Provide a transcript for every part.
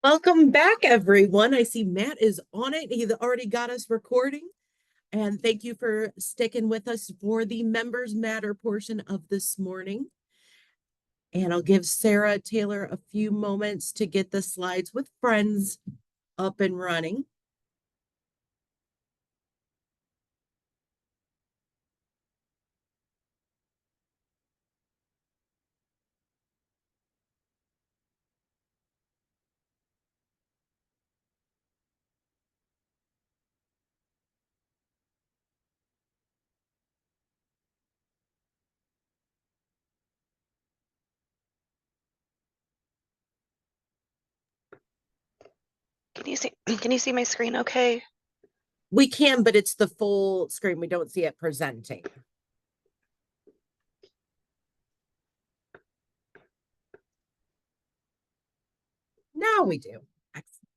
Welcome back, everyone. I see Matt is on it. He already got us recording. And thank you for sticking with us for the Members Matter portion of this morning. And I'll give Sarah Taylor a few moments to get the slides with friends up and running. Can you see my screen okay? We can, but it's the full screen. We don't see it presenting. Now we do. Excellent.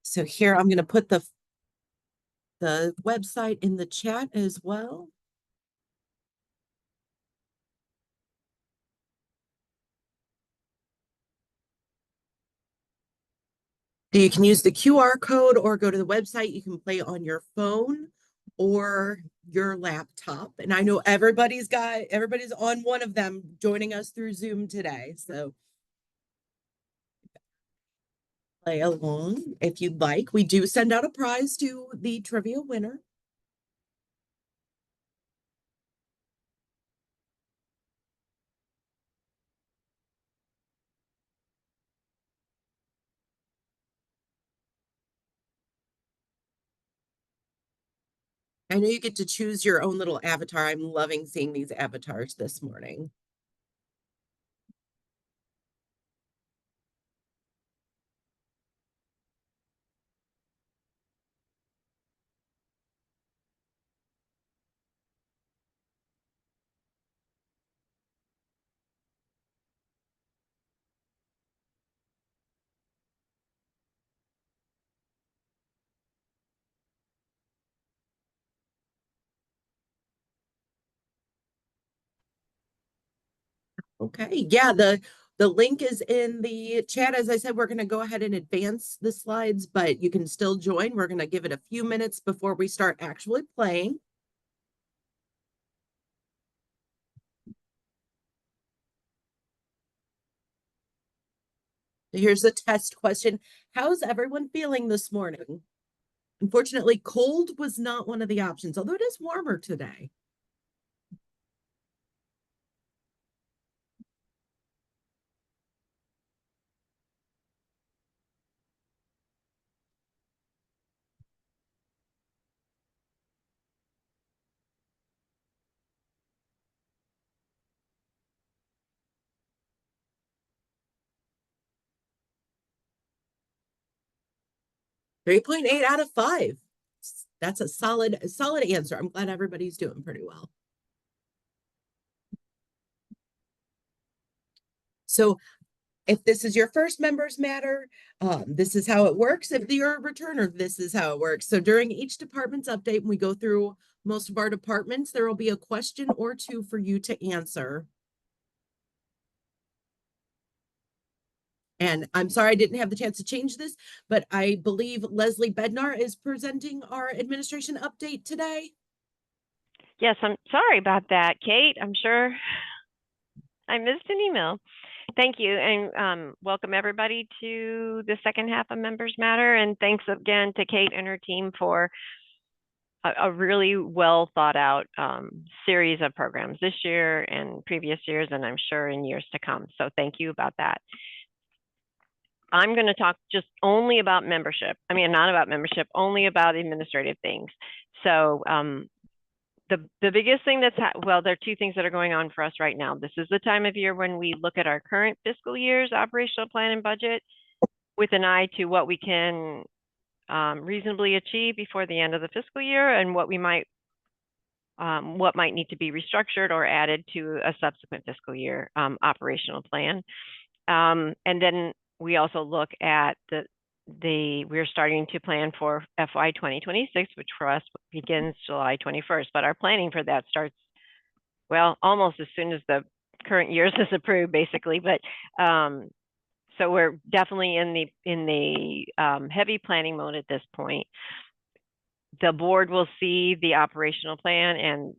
So here I'm going to put the website in the chat as well. You can use the QR code or go to the website. You can play on your phone or your laptop. And I know everybody's on one of them joining us through Zoom today. So play along if you'd like. We do send out a prize to the trivia winner. I know you get to choose your own little avatar. I'm loving seeing these avatars this morning. Okay, yeah, the link is in the chat. As I said, we're going to go ahead and advance the slides, but you can still join. We're going to give it a few minutes before we start actually playing. Here's the test question. How's everyone feeling this morning? Unfortunately, cold was not one of the options, although it is warmer today. .8 out of 5. That's a solid answer. I'm glad everybody's doing pretty well. So if this is your first Members Matter, this is how it works. If you're a returner, this is how it works. So during each department's update, when we go through most of our departments, there will be a question or two for you to answer. And I'm sorry I didn't have the chance to change this, but I believe Leslie Bednar is presenting our administration update today. Yes, I'm sorry about that, Kate. I'm sure I missed an email. Thank you, and welcome everybody to the second half of Members Matter. And thanks again to Kate and her team for a really well thought out series of programs this year and previous years, and I'm sure in years to come. So thank you about that. I'm going to talk just only about membership. I mean, not about membership, only about administrative things. So the biggest thing well, there are two things that are going on for us right now. This is the time of year when we look at our current fiscal year's operational plan and budget with an eye to what we can reasonably achieve before the end of the fiscal year and what might need to be restructured or added to a subsequent fiscal year operational plan. And then we also look at we're starting to plan for FY 2026, which for us begins July 21st, but our planning for that starts, well, almost as soon as the current year's is approved, basically. But So we're definitely in the heavy planning mode at this point. The board will see the operational plan and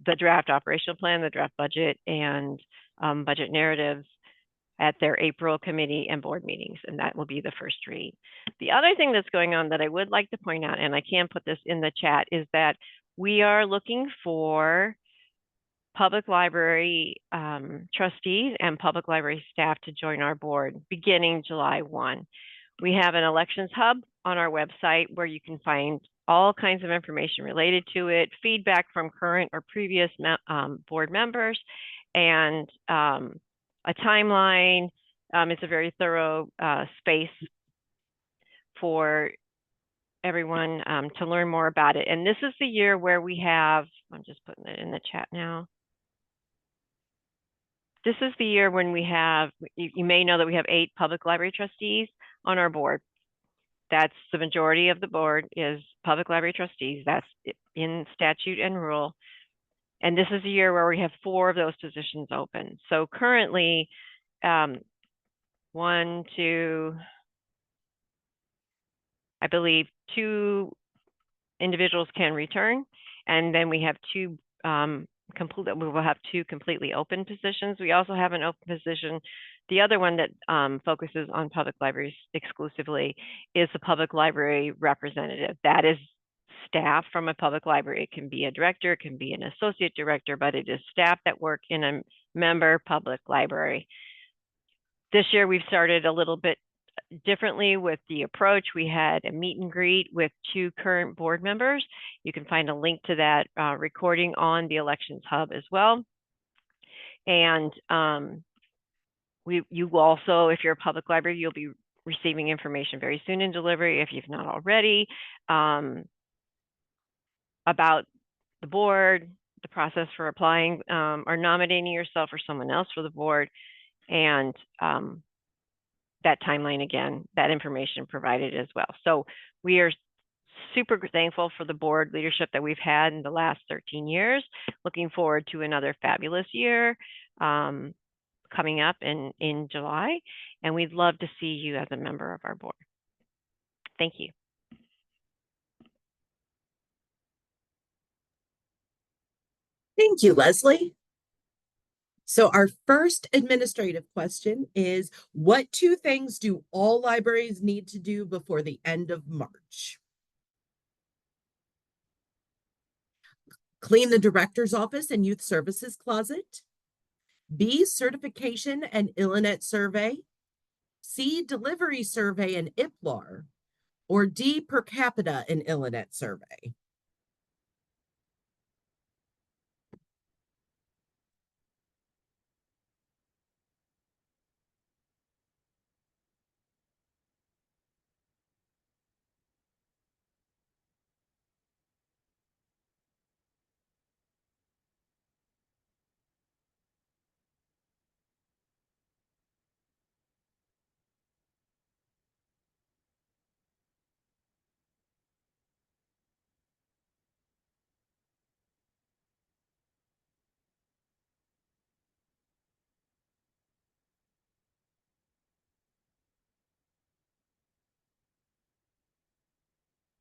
the draft operational plan, the draft budget, and budget narratives at their April committee and board meetings, and that will be the first read. The other thing that's going on that I would like to point out, and I can put this in the chat, is that we are looking for public library trustees and public library staff to join our board beginning July 1. We have an elections hub on our website where you can find all kinds of information related to it, feedback from current or previous board members, and a timeline. It's a very thorough space for everyone to learn more about it. And this is the year where we have, I'm just putting it in the chat now. This is the year when we have, you may know that we have 8 public library trustees on our board. That's the majority of the board is public library trustees. That's in statute and rule. And this is a year where we have 4 of those positions open. So currently, 1, 2, I believe 2 individuals can return. And then we have 2 we will have 2 completely open positions. We also have an open position. The other one that focuses on public libraries exclusively is the public library representative. That is staff from a public library. It can be a director, it can be an associate director, but it is staff that work in a member public library. This year we've started a little bit differently with the approach. We had a meet and greet with 2 current board members. You can find a link to that recording on the Elections Hub as well. And you also, if you're a public library, you'll be receiving information very soon in delivery, if you've not already, about the board, the process for applying or nominating yourself or someone else for the board, and that timeline again, that information provided as well. So we are super thankful for the board leadership that we've had in the last 13 years. Looking forward to another fabulous year coming up in July. And we'd love to see you as a member of our board. Thank you. Thank you, Leslie. So our first administrative question is, what 2 things do all libraries need to do before the end of March? Clean the director's office and youth services closet. B, certification and ILLINET survey. C, delivery survey and IPLAR. Or D, per capita and ILLINET survey.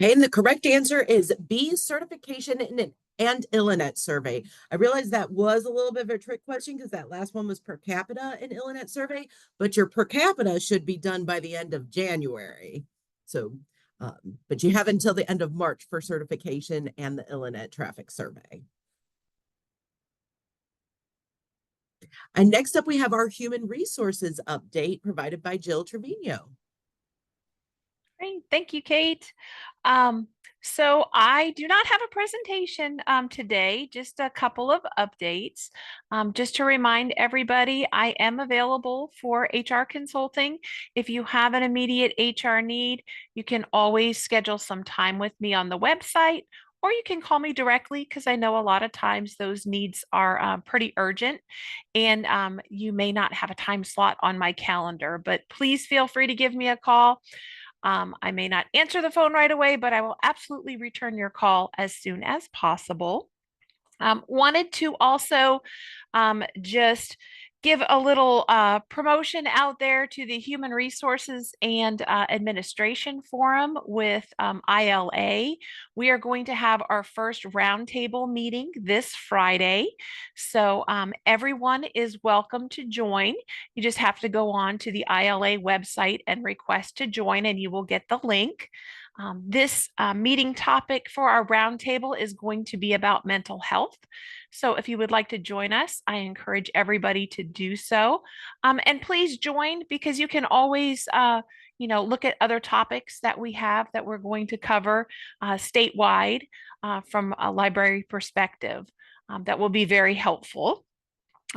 Okay, and the correct answer is B, certification and ILLINET survey. I realize that was a little bit of a trick question because that last one was per capita and ILLINET survey, but your per capita should be done by the end of January. So, but you have until the end of March for certification and the ILLINET traffic survey. And next up, we have our human resources update provided by Jill Trevino. Great, thank you, Kate. So I do not have a presentation today, just a couple of updates. Just to remind everybody, I am available for HR consulting. If you have an immediate HR need, you can always schedule some time with me on the website, or you can call me directly because I know a lot of times those needs are pretty urgent, and you may not have a time slot on my calendar, but please feel free to give me a call. I may not answer the phone right away, but I will absolutely return your call as soon as possible. Wanted to also just give a little promotion out there to the Human Resources and Administration Forum with ILA. We are going to have our first roundtable meeting this Friday. So everyone is welcome to join. You just have to go on to the ILA website and request to join, and you will get the link. This meeting topic for our roundtable is going to be about mental health. So if you would like to join us, I encourage everybody to do so. And please join, because you can always, look at other topics that we have that we're going to cover statewide from a library perspective. That will be very helpful.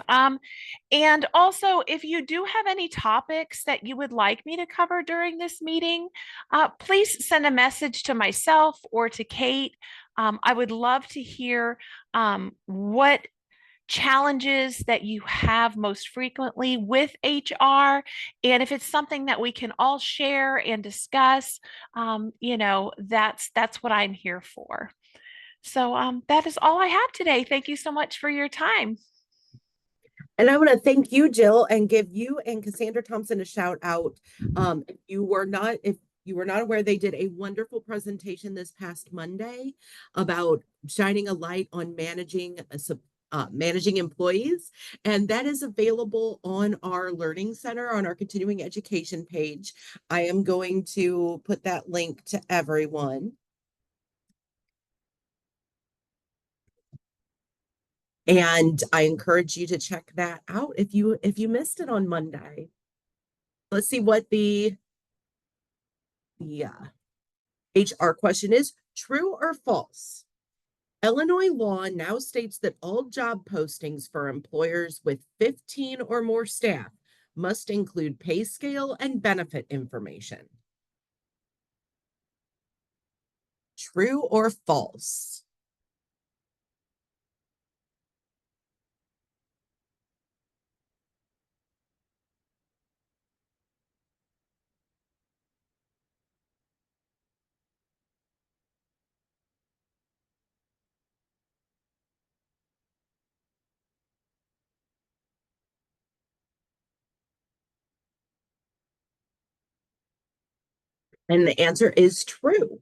And also, if you do have any topics that you would like me to cover during this meeting, please send a message to myself or to Kate. I would love to hear what challenges that you have most frequently with HR. And if it's something that we can all share and discuss, that's what I'm here for. So that is all I have today. Thank you so much for your time. And I want to thank you, Jill, and give you and Cassandra Thompson a shout out. If you were not aware, they did a wonderful presentation this past Monday about shining a light on managing employees, and that is available on our Learning Center on our continuing education page. I am going to put that link to everyone. And I encourage you to check that out if you missed it on Monday. Let's see what the HR question is. True or false? Illinois law now states that all job postings for employers with 15 or more staff must include pay scale and benefit information. True or false? And the answer is true.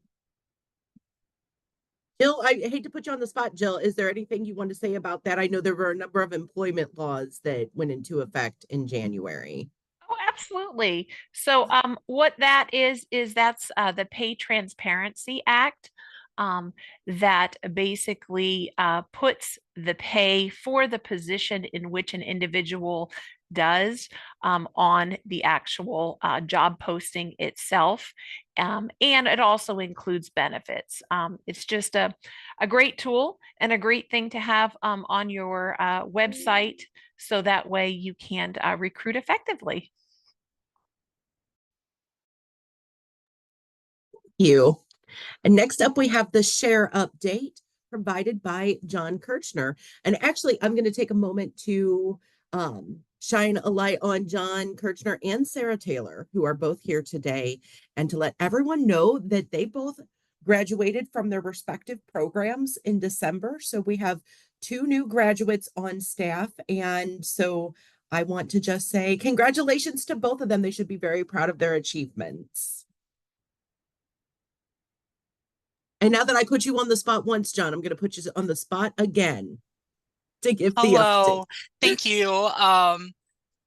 Jill, I hate to put you on the spot, Jill. Is there anything you want to say about that? I know there were a number of employment laws that went into effect in January. Oh, absolutely. So what that is that's the Pay Transparency Act that basically puts the pay for the position in which an individual does on the actual job posting itself. And it also includes benefits. It's just a great tool and a great thing to have on your website, so that way you can recruit effectively. You. And next up, we have the share update provided by John Kirchner. And actually, I'm going to take a moment to shine a light on John Kirchner and Sarah Taylor, who are both here today, and to let everyone know that they both graduated from their respective programs in December. So we have 2 new graduates on staff. And so I want to just say congratulations to both of them. They should be very proud of their achievements. And now that I put you on the spot once, John, I'm going to put you on the spot again to give the Hello, update. thank you.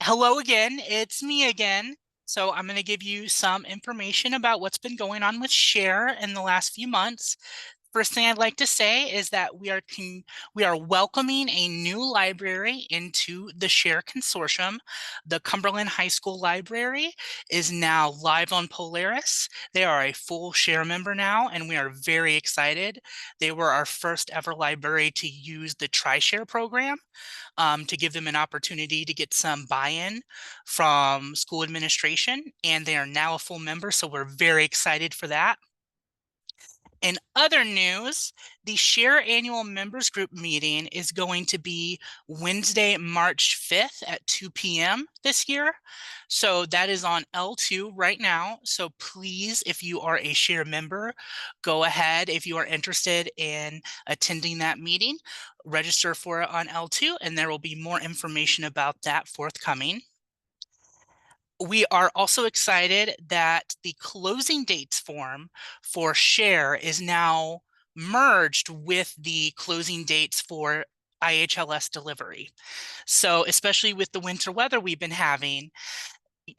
Hello again, it's me again. So I'm going to give you some information about what's been going on with Share in the last few months. First thing I'd like to say is that we are welcoming a new library into the Share Consortium. The Cumberland High School Library is now live on Polaris. They are a full Share member now, and we are very excited. They were our first ever library to use the TriShare program to give them an opportunity to get some buy-in from school administration, and they are now a full member, so we're very excited for that. In other news, the Share Annual Members Group meeting is going to be Wednesday, March 5th at 2 p.m. this year. So that is on L2 right now. So please, if you are a Share member, go ahead. If you are interested in attending that meeting, register for it on L2, and there will be more information about that forthcoming. We are also excited that the closing dates form for Share is now merged with the closing dates for IHLS delivery. So especially with the winter weather we've been having,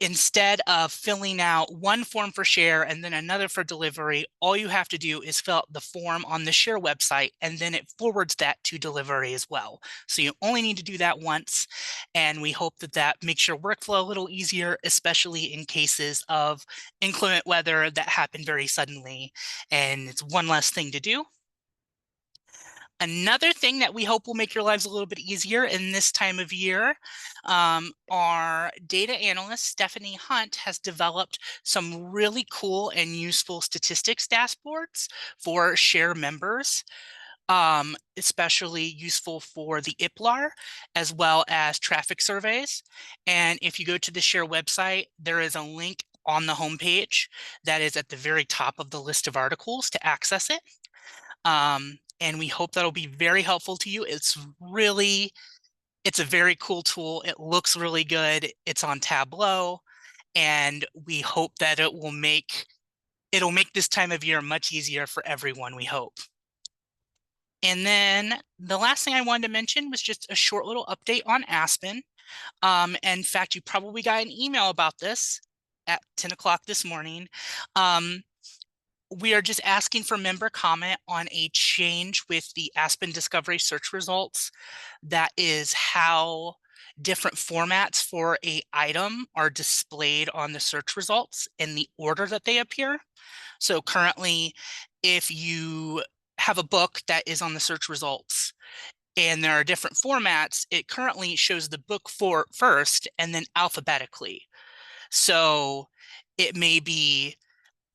instead of filling out one form for Share and then another for delivery, all you have to do is fill out the form on the Share website, and then it forwards that to delivery as well. So you only need to do that once, and we hope that that makes your workflow a little easier, especially in cases of inclement weather that happen very suddenly, and it's one less thing to do. Another thing that we hope will make your lives a little bit easier in this time of year, our data analyst, Stephanie Hunt, has developed some really cool and useful statistics dashboards for Share members, especially useful for the IPLAR as well as traffic surveys. And if you go to the Share website, there is a link on the homepage that is at the very top of the list of articles to access it. And we hope that'll be very helpful to you. It's a very cool tool. It looks really good. It's on Tableau, and we hope that it'll make this time of year much easier for everyone, we hope. And then the last thing I wanted to mention was just a short little update on Aspen. In fact, you probably got an email about this at 10 o'clock this morning. We are just asking for member comment on a change with the Aspen Discovery search results. That is how different formats for an item are displayed on the search results in the order that they appear. So currently, if you have a book that is on the search results and there are different formats, it currently shows the book first and then alphabetically. So it may be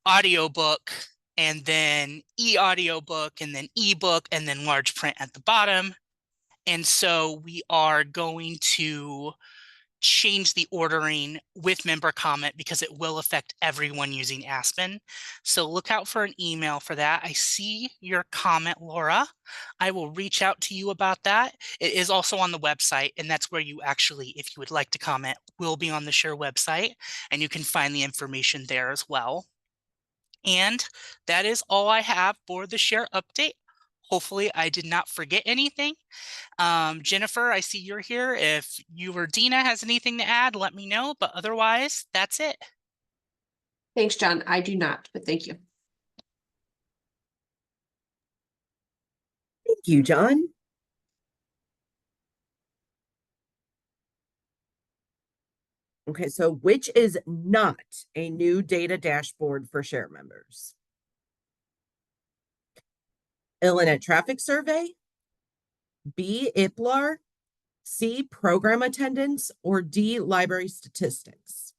audiobook and then e-audiobook and then ebook and then large print at the bottom. And so we are going to change the ordering with member comment because it will affect everyone using Aspen. So look out for an email for that. I see your comment, Laura. I will reach out to you about that. It is also on the website, and that's where you actually, if you would like to comment, will be on the Share website, and you can find the information there as well. And that is all I have for the Share update. Hopefully I did not forget anything. Jennifer, I see you're here. If you or Dina has anything to add, let me know. But otherwise, that's it. Thanks, John. I do not, but thank you. Thank you, John. Okay, so which is not a new data dashboard for Share members? Illinois Traffic Survey, B, IPLAR, C, Program Attendance, or D, Library Statistics?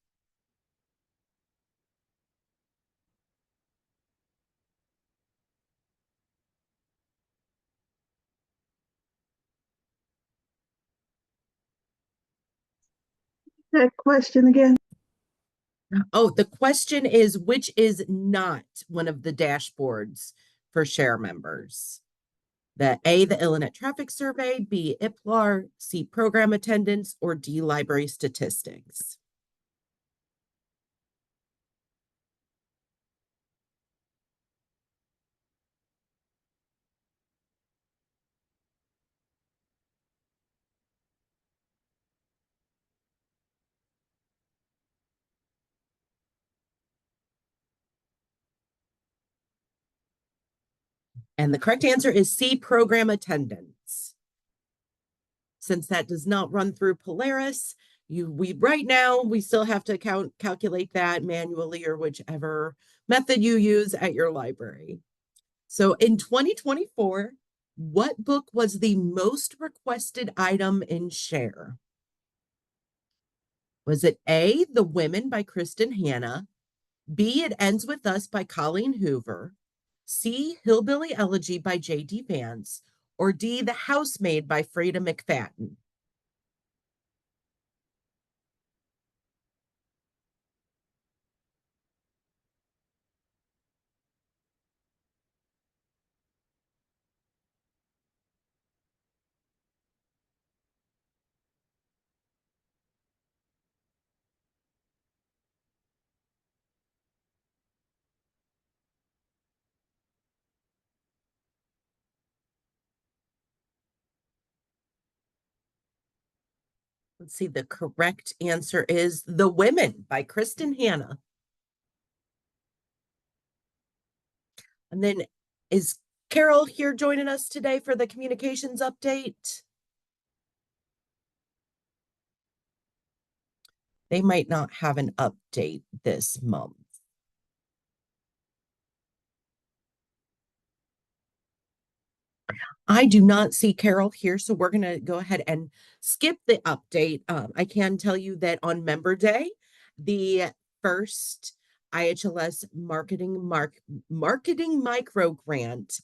That question again? Oh, the question is, which is not one of the dashboards for Share members? The A, the Illinois Traffic Survey, B, IPLAR, C, Program Attendance, or D, Library Statistics? And the correct answer is C, Program Attendance. Since that does not run through Polaris, right now we still have to calculate that manually or whichever method you use at your library. So in 2024, what book was the most requested item in Share? Was it A, The Women by Kristen Hanna, B, It Ends With Us by Colleen Hoover, C, Hillbilly Elegy by J.D. Vance, or D, The Housemaid by Freda McFadden? Let's see, the correct answer is The Women by Kristen Hanna. And then is Carol here joining us today for the communications update? They might not have an update this month. I do not see Carol here, so we're going to go ahead and skip the update. I can tell you that on Member Day, the first IHLS marketing micro grant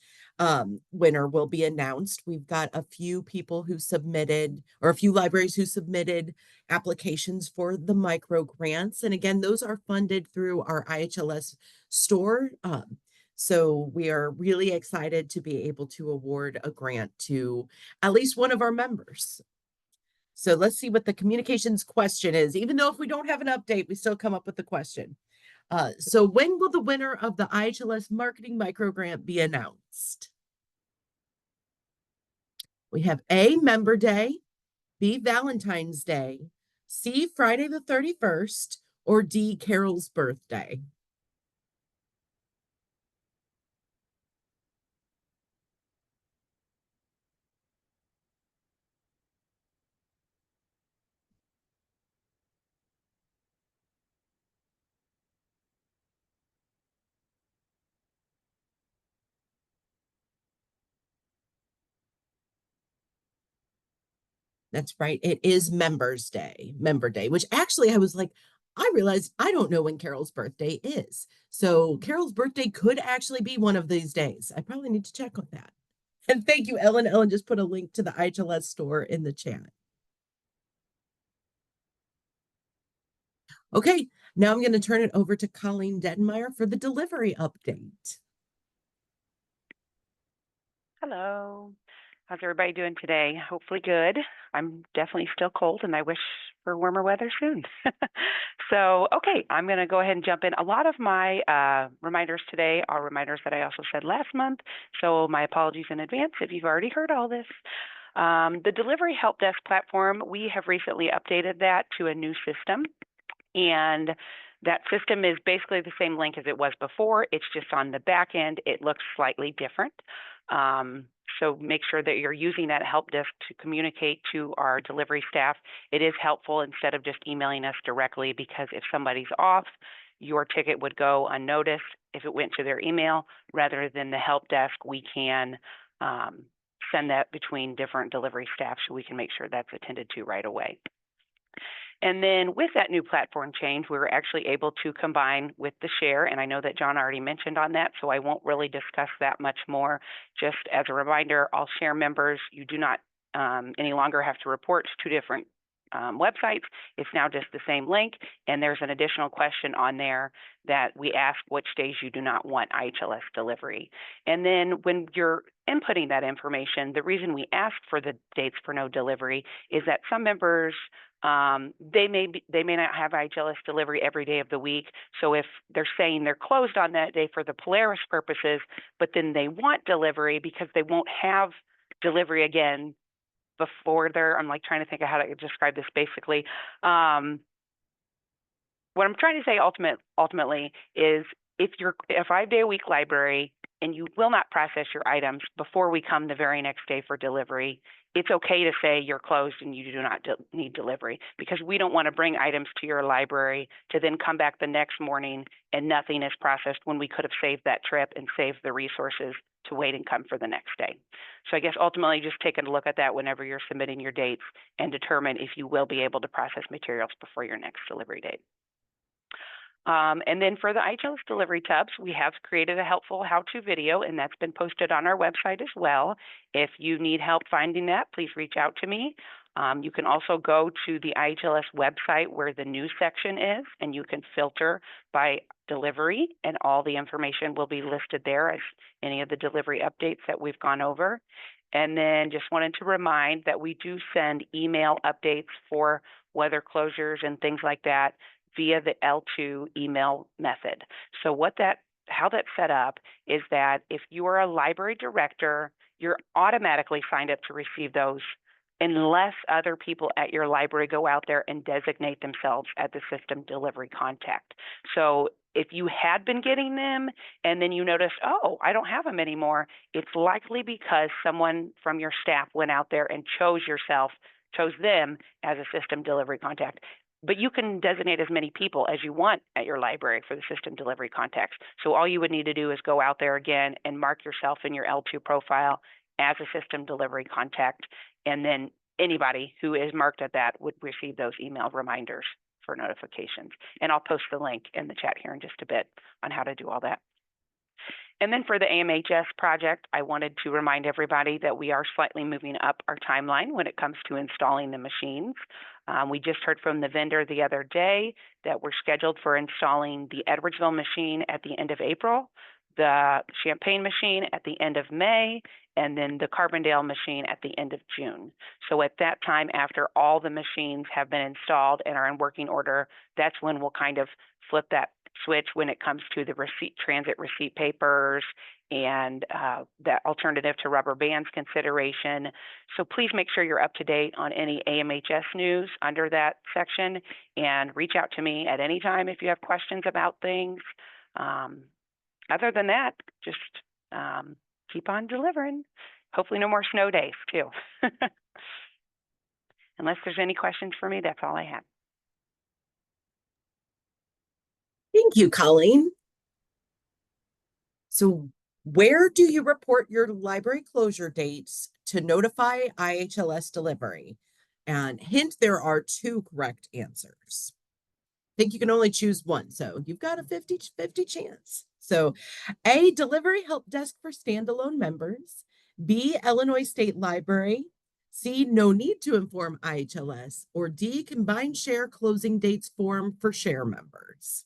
winner will be announced. We've got a few people who submitted, or a few libraries who submitted applications for the micro grants. And again, those are funded through our IHLS store. So we are really excited to be able to award a grant to at least one of our members. So let's see what the communications question is. Even though if we don't have an update, we still come up with the question. So when will the winner of the IHLS Marketing Micro Grant be announced? We have A, Member Day, B, Valentine's Day, C, Friday the 31st, or D, Carol's birthday. That's right. It is Member Day, which actually I was like, I realized I don't know when Carol's birthday is. So Carol's birthday could actually be one of these days. I probably need to check on that. And thank you, Ellen. Ellen just put a link to the IHLS store in the chat. Okay, now I'm going to turn it over to Colleen Dettenmeyer for the delivery update. Hello. How's everybody doing today? Hopefully good. I'm definitely still cold and I wish for warmer weather soon. So, okay, I'm going to go ahead and jump in. A lot of my reminders today are reminders that I also said last month. So my apologies in advance if you've already heard all this. The Delivery Help Desk platform, we have recently updated that to a new system. And that system is basically the same link as it was before. It's just on the back end. It looks slightly different. So make sure that you're using that help desk to communicate to our delivery staff. It is helpful instead of just emailing us directly, because if somebody's off, your ticket would go unnoticed if it went to their email. Rather than the help desk, we can send that between different delivery staff so we can make sure that's attended to right away. And then with that new platform change, we were actually able to combine with the share. And I know that John already mentioned on that, so I won't really discuss that much more. Just as a reminder, all share members, you do not any longer have to report to two different websites. It's now just the same link. And there's an additional question on there that we ask which days you do not want IHLS delivery. And then when you're inputting that information, the reason we ask for the dates for no delivery is that some members, they may not have IHLS delivery every day of the week. So if they're saying they're closed on that day for the Polaris purposes, but then they want delivery because they won't have delivery again before I'm like trying to think of how to describe this basically. What I'm trying to say ultimately is if you're a 5-day-a-week library and you will not process your items before we come the very next day for delivery, it's okay to say you're closed and you do not need delivery, because we don't want to bring items to your library to then come back the next morning and nothing is processed when we could have saved that trip and saved the resources to wait and come for the next day. So I guess ultimately just taking a look at that whenever you're submitting your dates and determine if you will be able to process materials before your next delivery date. And then for the IHLS delivery tubs, we have created a helpful how-to video, and that's been posted on our website as well. If you need help finding that, please reach out to me. You can also go to the IHLS website where the news section is, and you can filter by delivery, and all the information will be listed there as any of the delivery updates that we've gone over. And then just wanted to remind that we do send email updates for weather closures and things like that via the L2 email method. So how that's set up is that if you are a library director, you're automatically signed up to receive those unless other people at your library go out there and designate themselves as the system delivery contact. So if you had been getting them and then you notice, oh, I don't have them anymore, it's likely because someone from your staff went out there and chose them as a system delivery contact. But you can designate as many people as you want at your library for the system delivery contacts. So all you would need to do is go out there again and mark yourself in your L2 profile as a system delivery contact. And then anybody who is marked at that would receive those email reminders for notifications. And I'll post the link in the chat here in just a bit on how to do all that. And then for the AMHS project, I wanted to remind everybody that we are slightly moving up our timeline when it comes to installing the machines. We just heard from the vendor the other day that we're scheduled for installing the Edwardsville machine at the end of April, the Champaign machine at the end of May, and then the Carbondale machine at the end of June. So at that time, after all the machines have been installed and are in working order, that's when we'll kind of flip that switch when it comes to the transit receipt papers and that alternative to rubber bands consideration. So please make sure you're up to date on any AMHS news under that section and reach out to me at any time if you have questions about things. Other than that, just keep on delivering. Hopefully no more snow days too. Unless there's any questions for me, that's all I have. Thank you, Colleen. So where do you report your library closure dates to notify IHLS delivery? And hint, there are 2 correct answers. I think you can only choose one, so you've got a 50-50 chance. So A, delivery help desk for standalone members. B, Illinois State Library. C, no need to inform IHLS. Or D, combined share closing dates form for share members.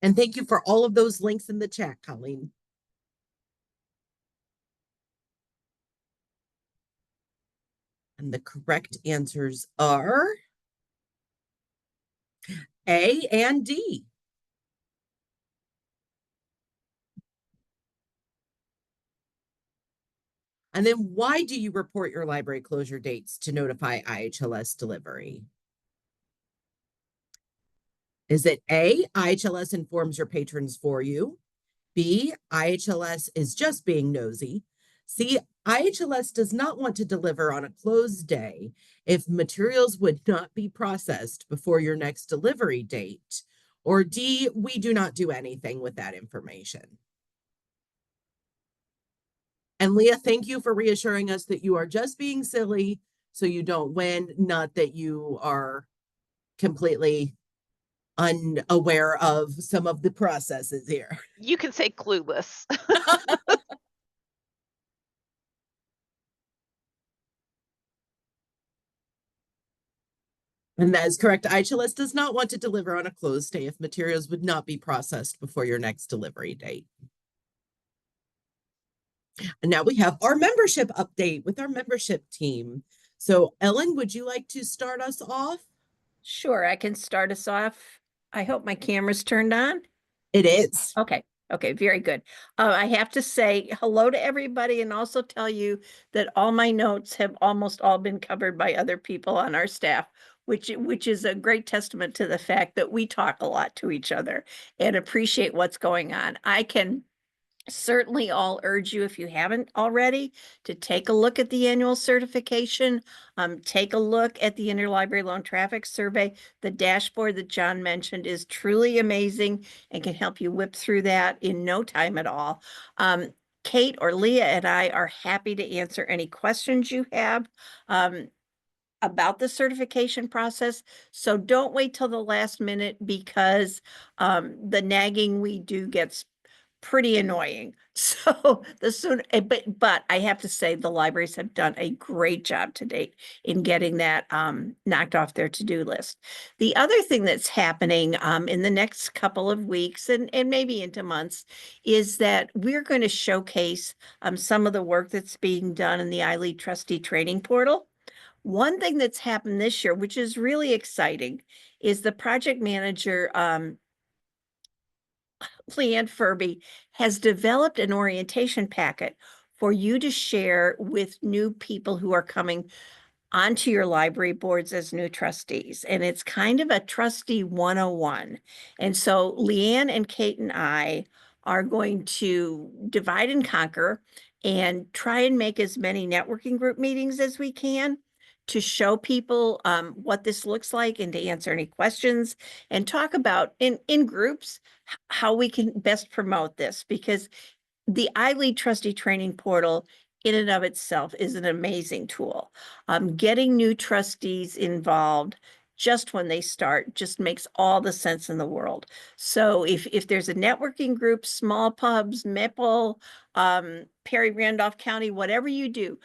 And thank you for all of those links in the chat, Colleen. And the correct answers are A and D. And then why do you report your library closure dates to notify IHLS delivery? Is it A, IHLS informs your patrons for you? B, IHLS is just being nosy? C, IHLS does not want to deliver on a closed day if materials would not be processed before your next delivery date? Or D, we do not do anything with that information? And Leah, thank you for reassuring us that you are just being silly so you don't win, not that you are completely unaware of some of the processes here. You can say clueless. And that is correct. IHLS does not want to deliver on a closed day if materials would not be processed before your next delivery date. And now we have our membership update with our membership team. So Ellen, would you like to start us off? Sure, I can start us off. I hope my camera's turned on. It is. Okay, very good. I have to say hello to everybody and also tell you that all my notes have almost all been covered by other people on our staff, which is a great testament to the fact that we talk a lot to each other and appreciate what's going on. I can certainly all urge you, if you haven't already, to take a look at the annual certification. Take a look at the Interlibrary Loan Traffic Survey. The dashboard that John mentioned is truly amazing and can help you whip through that in no time at all. Kate or Leah and I are happy to answer any questions you have about the certification process. So don't wait till the last minute, because the nagging we do gets pretty annoying. So the sooner, but I have to say the libraries have done a great job to date in getting that knocked off their to-do list. The other thing that's happening in the next couple of weeks and maybe into months is that we're going to showcase some of the work that's being done in the iLead Trustee Training Portal. One thing that's happened this year, which is really exciting, is the project manager, Leanne Furby, has developed an orientation packet for you to share with new people who are coming onto your library boards as new trustees. And it's kind of a trustee 101. And so Leanne and Kate and I are going to divide and conquer and try and make as many networking group meetings as we can to show people what this looks like and to answer any questions and talk about in groups how we can best promote this, because the iLead Trustee Training Portal in and of itself is an amazing tool. Getting new trustees involved just when they start just makes all the sense in the world. So if there's a networking group, small pubs, Maple, Perry Randolph County, whatever you do,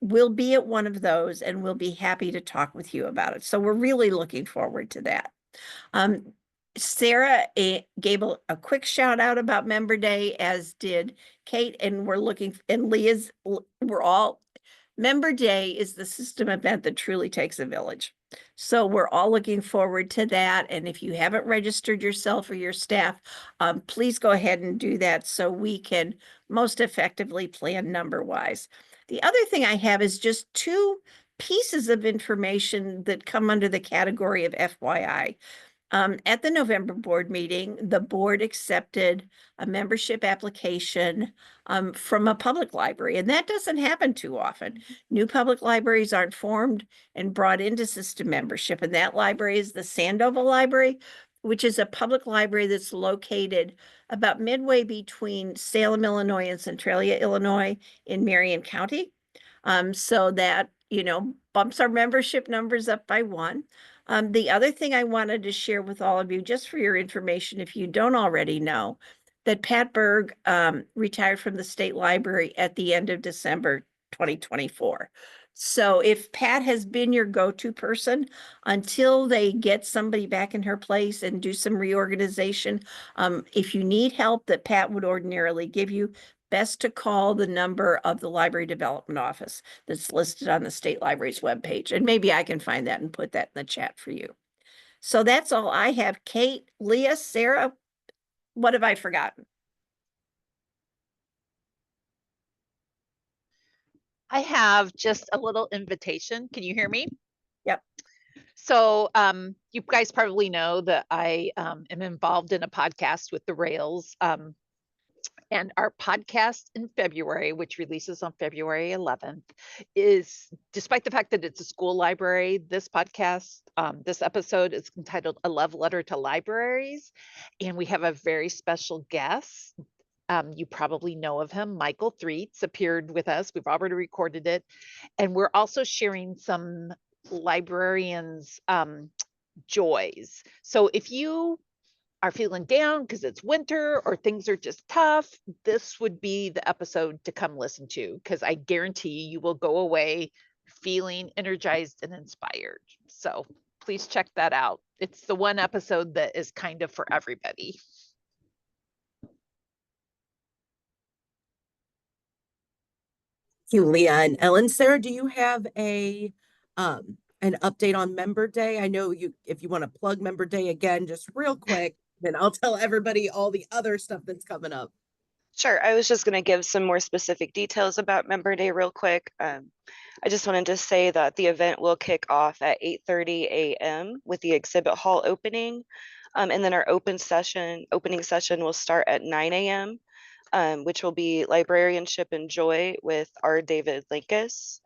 we'll be at one of those and we'll be happy to talk with you about it. So we're really looking forward to that. Sarah gave a quick shout out about Member Day, as did Kate, and Leah's, Member Day is the system event that truly takes a village. So we're all looking forward to that. And if you haven't registered yourself or your staff, please go ahead and do that so we can most effectively plan number-wise. The other thing I have is just 2 pieces of information that come under the category of FYI. At the November board meeting, the board accepted a membership application from a public library, and that doesn't happen too often. New public libraries aren't formed and brought into system membership, and that library is the Sandoval Library, which is a public library that's located about midway between Salem, Illinois and Centralia, Illinois in Marion County. So that, bumps our membership numbers up by 1. The other thing I wanted to share with all of you, just for your information, if you don't already know, that Pat Berg retired from the state library at the end of December 2024. So if Pat has been your go-to person until they get somebody back in her place and do some reorganization, if you need help that Pat would ordinarily give you, best to call the number of the Library Development Office that's listed on the State Library's webpage. And maybe I can find that and put that in the chat for you. So that's all I have. Kate, Leah, Sarah, what have I forgotten? I have just a little invitation. Can you hear me? Yep. So you guys probably know that I am involved in a podcast with the Rails. And our podcast in February, which releases on February 11th, is, despite the fact that it's a school library, this podcast, this episode is entitled A Love Letter to Libraries. And we have a very special guest. You probably know of him. Michael Threets appeared with us. We've already recorded it. And we're also sharing some librarians' joys. So if you are feeling down because it's winter or things are just tough, this would be the episode to come listen to, because I guarantee you will go away feeling energized and inspired. So please check that out. It's the one episode that is kind of for everybody. Thank you, Leah and Ellen. Sarah, do you have an update on Member Day? I know if you want to plug Member Day again, just real quick, then I'll tell everybody all the other stuff that's coming up. Sure. I was just going to give some more specific details about Member Day real quick. I just wanted to say that the event will kick off at 8:30 a.m. with the exhibit hall opening. And then our opening session will start at 9 a.m. which will be Librarianship and Joy with R. David Linkus.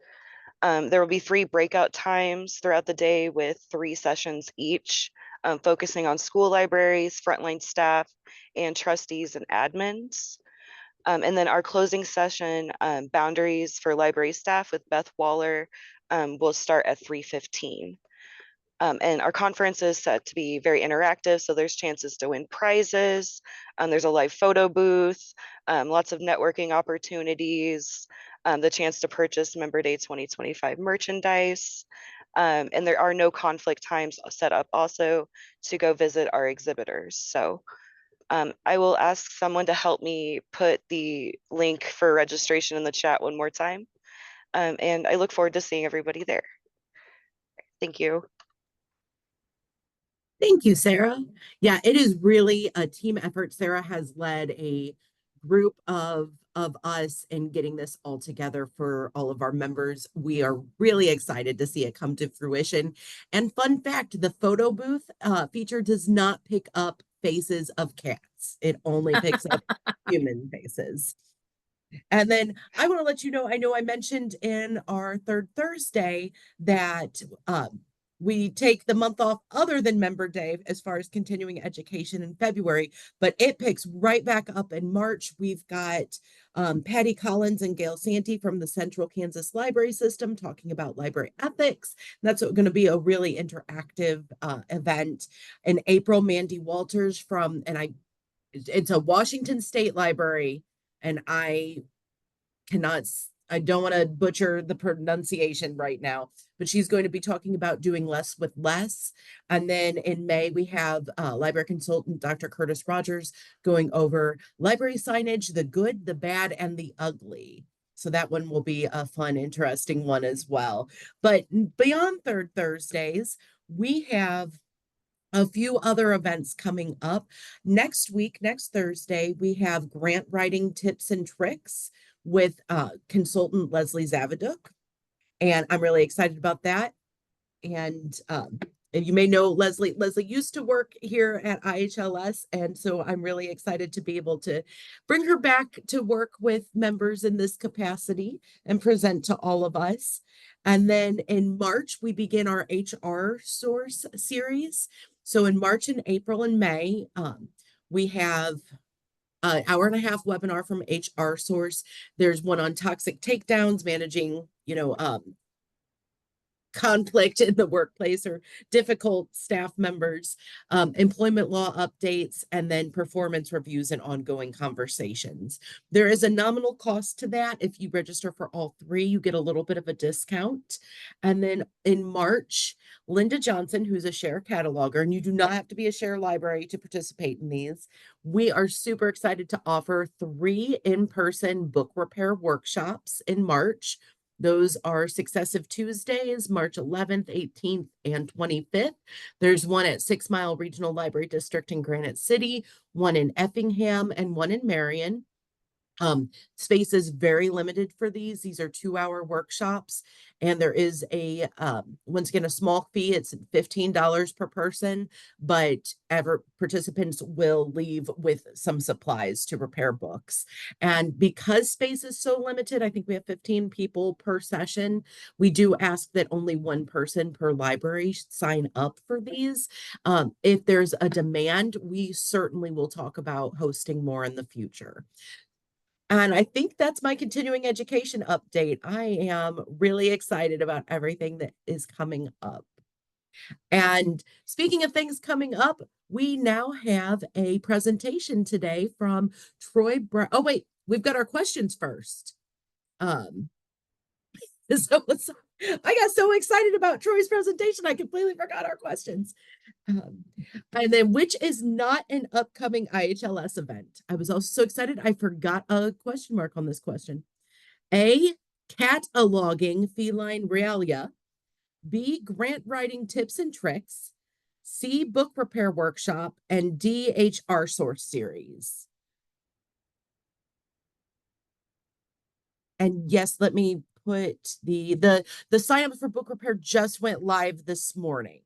There will be 3 breakout times throughout the day with 3 sessions each, focusing on school libraries, frontline staff, and trustees and admins. And then our closing session, Boundaries for Library Staff with Beth Waller, will start at 3:15. And our conference is set to be very interactive, so there's chances to win prizes. There's a live photo booth, lots of networking opportunities, the chance to purchase Member Day 2025 merchandise. And there are no conflict times set up also to go visit our exhibitors. So I will ask someone to help me put the link for registration in the chat one more time. And I look forward to seeing everybody there. Thank you. Thank you, Sarah. Yeah, it is really a team effort. Sarah has led a group of us in getting this all together for all of our members. We are really excited to see it come to fruition. And fun fact, the photo booth feature does not pick up faces of cats. It only picks up human faces. And then I want to let you know, I mentioned in our third Thursday that we take the month off other than Member Day as far as continuing education in February, but it picks right back up in March. We've got Patty Collins and Gail Santee from the Central Kansas Library System talking about library ethics. That's going to be a really interactive event. In April, Mandy Walters it's a Washington State Library, and I don't want to butcher the pronunciation right now, but she's going to be talking about doing less with less. And then in May, we have library consultant Dr. Curtis Rogers going over library signage, the good, the bad, and the ugly. So that one will be a fun, interesting one as well. But beyond third Thursdays, we have a few other events coming up. Next week, next Thursday, we have grant writing tips and tricks with consultant Leslie Zavaduk. And I'm really excited about that. And you may know Leslie. Leslie used to work here at IHLS. And so I'm really excited to be able to bring her back to work with members in this capacity and present to all of us. And then in March, we begin our HR Source series. So in March and April and May, we have an hour-and-a-half webinar from HR Source. There's one on toxic takedowns, managing, conflict in the workplace or difficult staff members, employment law updates, and then performance reviews and ongoing conversations. There is a nominal cost to that. If you register for all 3, you get a little bit of a discount. And then in March, Linda Johnson, who's a share cataloger, and you do not have to be a share library to participate in these. We are super excited to offer 3 in-person book repair workshops in March. Those are successive Tuesdays, March 11th, 18th, and 25th. There's one at 6 Mile Regional Library District in Granite City, one in Effingham, and one in Marion. Space is very limited for these. These are 2-hour workshops, and there is a once again a small fee. It's $15 per person, but participants will leave with some supplies to repair books. And because space is so limited, I think we have 15 people per session. We do ask that only 1 person per library sign up for these. If there's a demand, we certainly will talk about hosting more in the future. And I think that's my continuing education update. I am really excited about everything that is coming up. And speaking of things coming up, we now have a presentation today from Troy Brown. Oh, wait, we've got our questions first. I got so excited about Troy's presentation, I completely forgot our questions. And then, which is not an upcoming IHLS event? I was also so excited, I forgot a question mark on this question. A, cataloging feline realia. B, grant writing tips and tricks. C, book repair workshop. And D, HR Source series. And yes, let me put the sign up for book repair just went live this morning.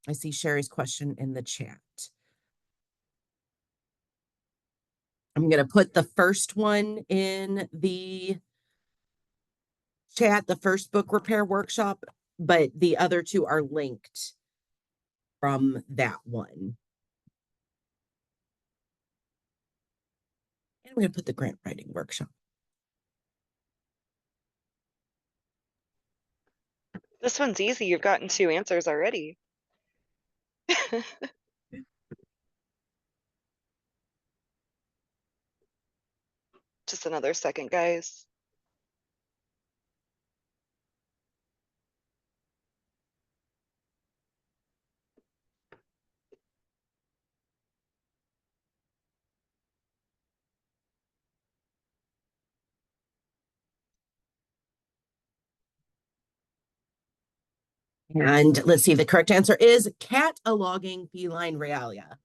I see Sherry's question in the chat. I'm going to put the first one in the chat, the first book repair workshop, but the other two are linked from that one. And I'm going to put the grant writing workshop. This one's easy. You've gotten 2 answers already. Just another second, guys. And let's see, the correct answer is cataloging feline realia.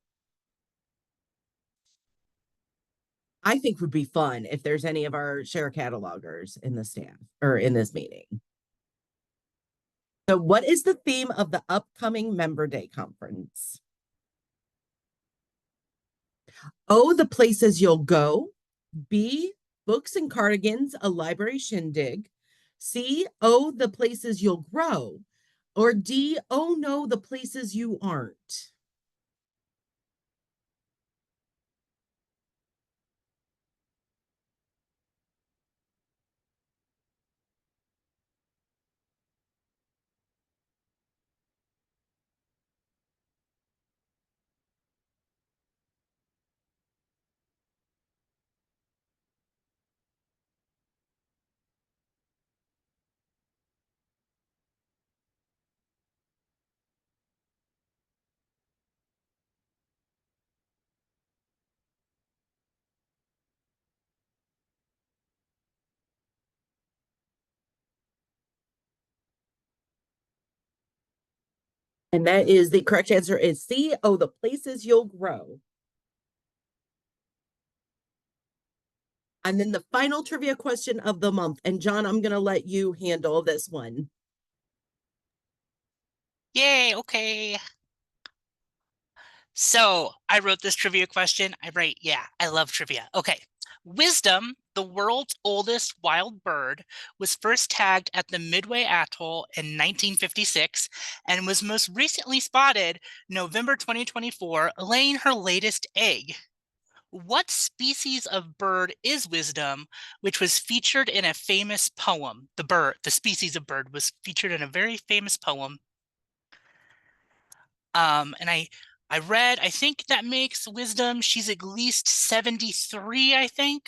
I think would be fun if there's any of our share catalogers in the staff or in this meeting. So what is the theme of the upcoming Member Day conference? O, the places you'll go. B, books and cardigans, a library shindig. C, oh, the places you'll grow. Or D, oh no, the places you aren't. And that is the correct answer is C, oh, the places you'll grow. And then the final trivia question of the month. And John, I'm going to let you handle this one. Yay, okay. So I wrote this trivia question. I love trivia. Okay. Wisdom, the world's oldest wild bird, was first tagged at the Midway Atoll in 1956 and was most recently spotted November 2024, laying her latest egg. What species of bird is Wisdom, which was featured in a famous poem? The species of bird was featured in a very famous poem. And I read, I think that makes Wisdom, she's at least 73, I think.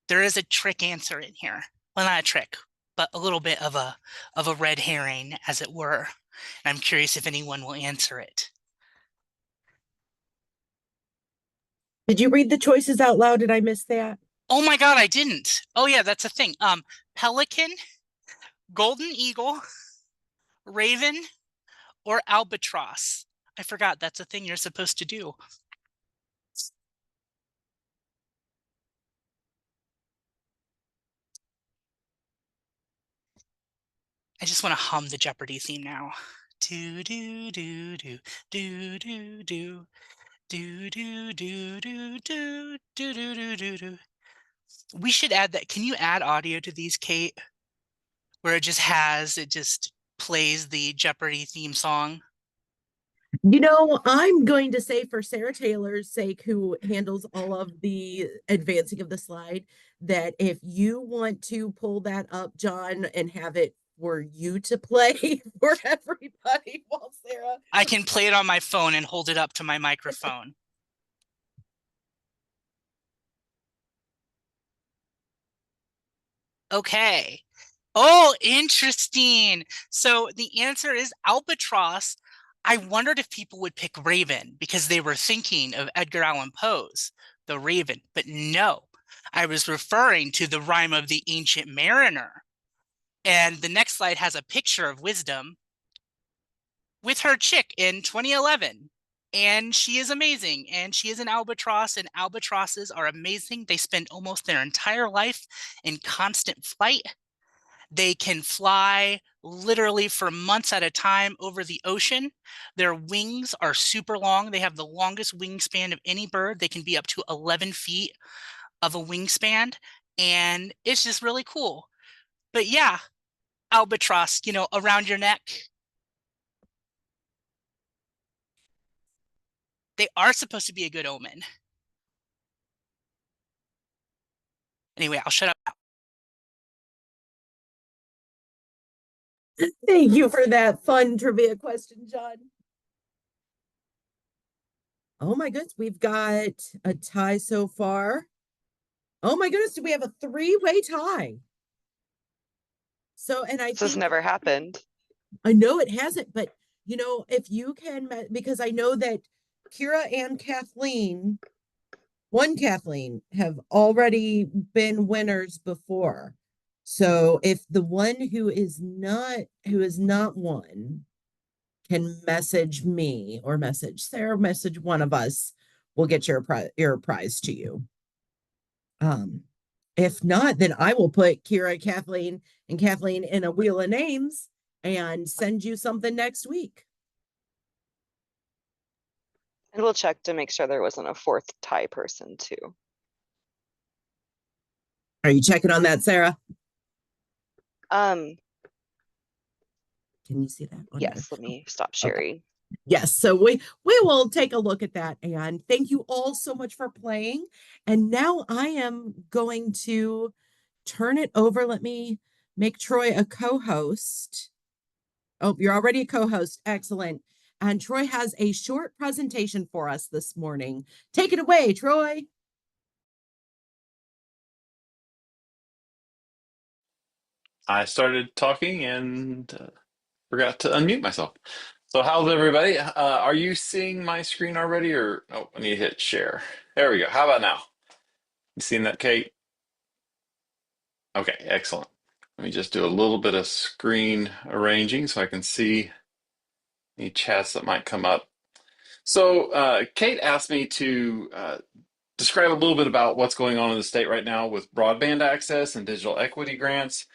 There is a trick answer in here. Well, not a trick, but a little bit of a red herring, as it were. And I'm curious if anyone will answer it. Did you read the choices out loud? Did I miss that? Oh my God, I didn't. Oh yeah, that's a thing. Pelican, golden eagle, raven, or albatross. I forgot that's a thing you're supposed to do. I just want to hum the Jeopardy theme now. Do do do do do do do do do do do do do do do do. We should add that. Can you add audio to these, Kate? Where it just plays the Jeopardy theme song. You know, I'm going to say for Sarah Taylor's sake, who handles all of the advancing of the slide, that if you want to pull that up, John, and have it for you to play for everybody while Sarah. I can play it on my phone and hold it up to my microphone. Okay. Oh, interesting. So the answer is albatross. I wondered if people would pick raven because they were thinking of Edgar Allan Poe's The Raven, but no, I was referring to the rhyme of the Ancient Mariner. And the next slide has a picture of Wisdom with her chick in 2011. And she is amazing. And she is an albatross, and albatrosses are amazing. They spend almost their entire life in constant flight. They can fly literally for months at a time over the ocean. Their wings are super long. They have the longest wingspan of any bird. They can be up to 11 feet of a wingspan. And it's just really cool. But yeah, albatross, you know, around your neck. They are supposed to be a good omen. Anyway, I'll shut up now. Thank you for that fun trivia question, John. Oh my goodness, we've got a tie so far. Oh my goodness, do we have a three-way tie? So, and I This has think never happened. I know it hasn't, but you know, if you can, because I know that Kira and Kathleen, one Kathleen, have already been winners before. So if the one who is not one can message me or message Sarah, message one of us, we'll get your prize to you. If not, then I will put Kira, Kathleen, and Kathleen in a wheel of names and send you something next week. And we'll check to make sure there wasn't a fourth tie person too. Are you checking on that, Sarah? Um, Can you see that? yes, let me stop sharing. Okay. Yes, so we will take a look at that, and thank you all so much for playing. And now I am going to turn it over. Let me make Troy a co-host. Oh, you're already a co-host. Excellent. And Troy has a short presentation for us this morning. Take it away, Troy. I started talking and forgot to unmute myself. So how's everybody? Are you seeing my screen already, or oh, I need to hit share. There we go. How about now? You seen that, Kate? Okay, excellent. Let me just do a little bit of screen arranging so I can see any chats that might come up. So Kate asked me to describe a little bit about what's going on in the state right now with broadband access and digital equity grants.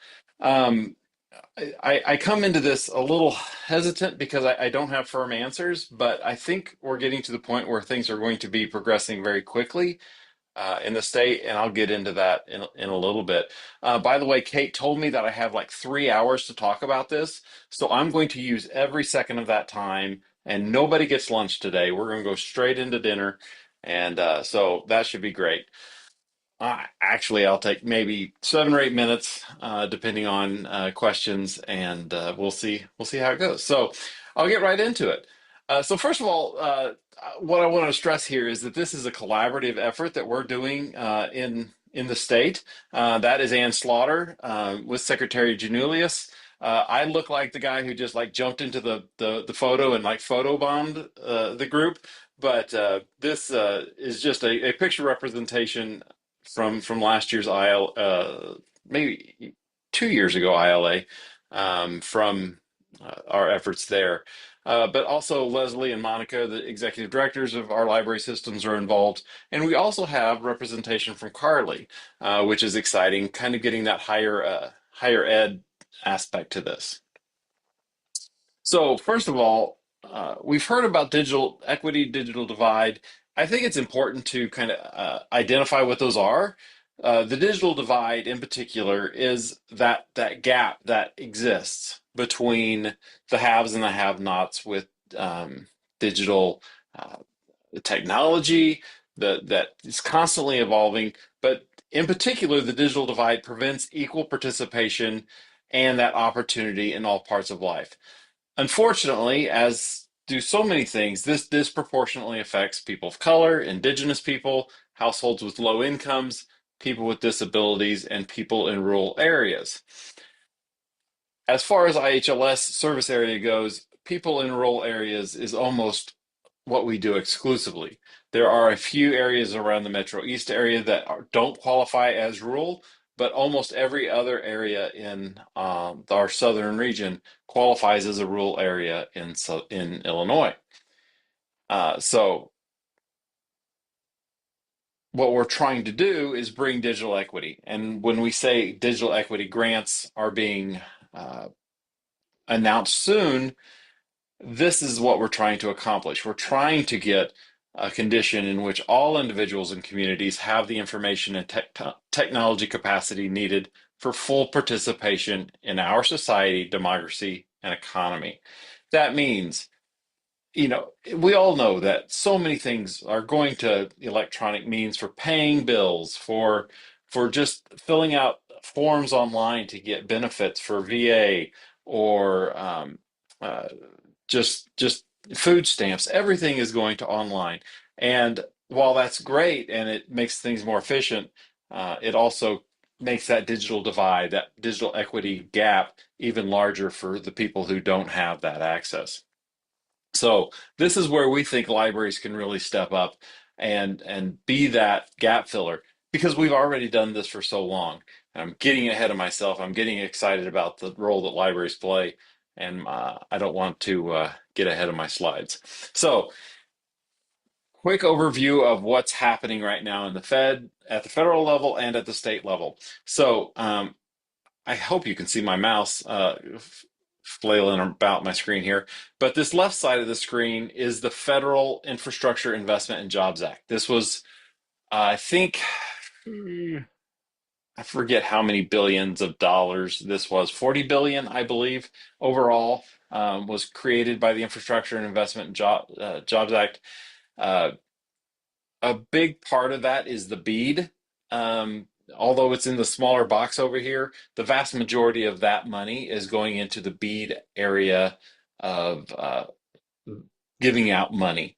I come into this a little hesitant because I don't have firm answers, but I think we're getting to the point where things are going to be progressing very quickly in the state, and I'll get into that in a little bit. By the way, Kate told me that I have like 3 hours to talk about this, so I'm going to use every second of that time, and nobody gets lunch today. We're going to go straight into dinner, and so that should be great. Actually, I'll take maybe 7 or 8 minutes, depending on questions, and we'll see how it goes. So I'll get right into it. So first of all, what I want to stress here is that this is a collaborative effort that we're doing in the state. That is Ann Slaughter with Secretary Janulius. I look like the guy who just like jumped into the photo and like photobombed the group, but this is just a picture representation from last year's maybe 2 years ago ILA, from our efforts there. But also Leslie and Monica, the executive directors of our library systems, are involved. And we also have representation from Carly, which is exciting, kind of getting that higher ed aspect to this. So first of all, we've heard about digital equity, digital divide. I think it's important to kind of identify what those are. The digital divide in particular is that gap that exists between the haves and the have-nots with digital technology that is constantly evolving, but in particular, the digital divide prevents equal participation and that opportunity in all parts of life. Unfortunately, as do so many things, this disproportionately affects people of color, indigenous people, households with low incomes, people with disabilities, and people in rural areas. As far as IHLS service area goes, people in rural areas is almost what we do exclusively. There are a few areas around the Metro East area that don't qualify as rural, but almost every other area in our southern region qualifies as a rural area in Illinois. So what we're trying to do is bring digital equity. And when we say digital equity grants are being announced soon, this is what we're trying to accomplish. We're trying to get a condition in which all individuals and communities have the information and technology capacity needed for full participation in our society, democracy, and economy. That means, we all know that so many things are going to electronic means for paying bills, for just filling out forms online to get benefits for VA, or just food stamps. Everything is going to online, and while that's great and it makes things more efficient, it also makes that digital divide, that digital equity gap, even larger for the people who don't have that access. So this is where we think libraries can really step up and be that gap filler, because we've already done this for so long. I'm getting ahead of myself. I'm getting excited about the role that libraries play, and I don't want to get ahead of my slides. So quick overview of what's happening right now in at the federal level and at the state level. So I hope you can see my mouse flailing about my screen here, but this left side of the screen is the Federal Infrastructure Investment and Jobs Act. This was, I think, I forget how many billions of dollars this was, 40 billion, I believe, overall, was created by the Infrastructure and Investment and Jobs Act. A big part of that is the BEAD. Although it's in the smaller box over here, the vast majority of that money is going into the BEAD area of giving out money.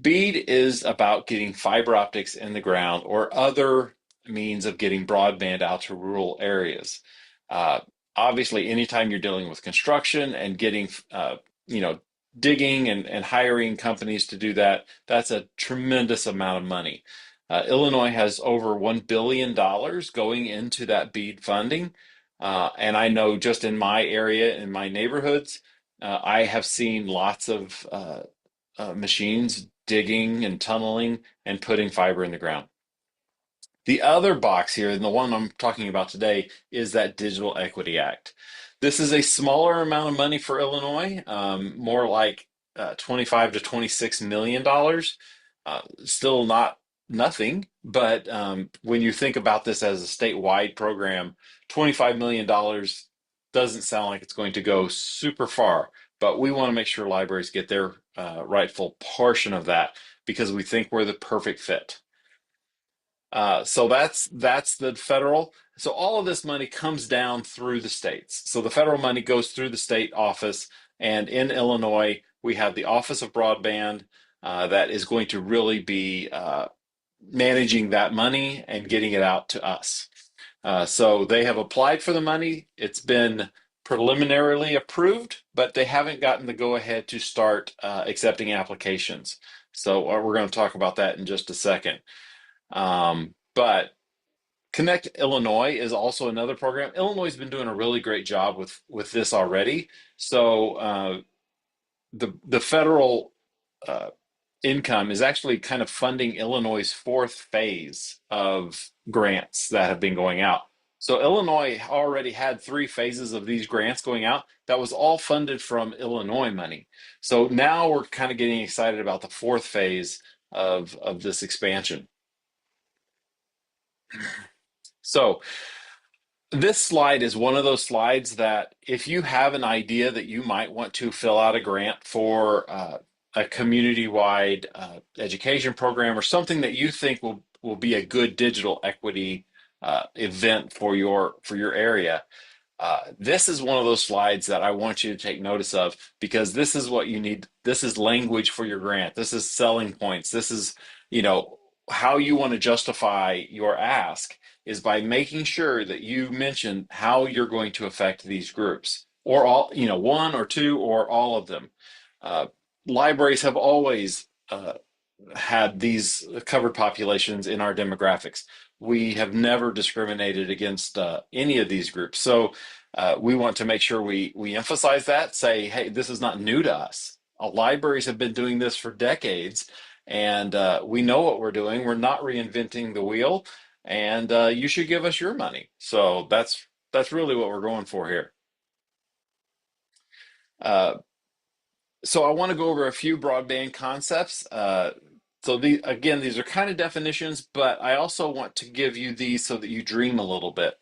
BEAD is about getting fiber optics in the ground or other means of getting broadband out to rural areas. Obviously, anytime you're dealing with construction and getting, digging and hiring companies to do that, that's a tremendous amount of money. Illinois has over $1 billion going into that BEAD funding. And I know just in my area, in my neighborhoods, I have seen lots of machines digging and tunneling and putting fiber in the ground. The other box here, and the one I'm talking about today, is that Digital Equity Act. This is a smaller amount of money for Illinois, more like $25 to $26 million. Still not nothing, but when you think about this as a statewide program, $25 million doesn't sound like it's going to go super far, but we want to make sure libraries get their rightful portion of that, because we think we're the perfect fit. So that's the federal. So all of this money comes down through the states. So the federal money goes through the state office, and in Illinois, we have the Office of Broadband that is going to really be managing that money and getting it out to us. So they have applied for the money. It's been preliminarily approved, but they haven't gotten the go-ahead to start accepting applications. So we're going to talk about that in just a second. But Connect Illinois is also another program. Illinois has been doing a really great job with this already. So the federal income is actually kind of funding Illinois' fourth phase of grants that have been going out. So Illinois already had 3 phases of these grants going out. That was all funded from Illinois money. So now we're kind of getting excited about the 4th phase of this expansion. So this slide is one of those slides that if you have an idea that you might want to fill out a grant for a community-wide education program, or something that you think will be a good digital equity event for your area, this is one of those slides that I want you to take notice of, because this is what you need. This is language for your grant. This is selling points. This is, how you want to justify your ask is by making sure that you mention how you're going to affect these groups, or all, one or two or all of them. Libraries have always had these covered populations in our demographics. we have never discriminated against any of these groups. So we want to make sure we emphasize that, say, hey, this is not new to us. Libraries have been doing this for decades, and we know what we're doing. We're not reinventing the wheel, and you should give us your money. So that's really what we're going for here. So I want to go over a few broadband concepts. So these are kind of definitions, but I also want to give you these so that you dream a little bit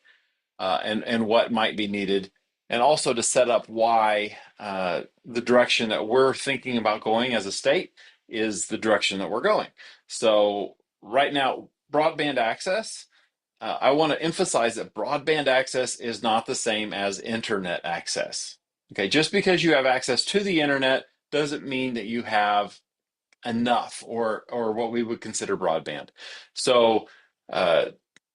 and what might be needed, and also to set up why the direction that we're thinking about going as a state is the direction that we're going. So right now, broadband access, I want to emphasize that broadband access is not the same as internet access. Okay, just because you have access to the internet doesn't mean that you have enough or what we would consider broadband. So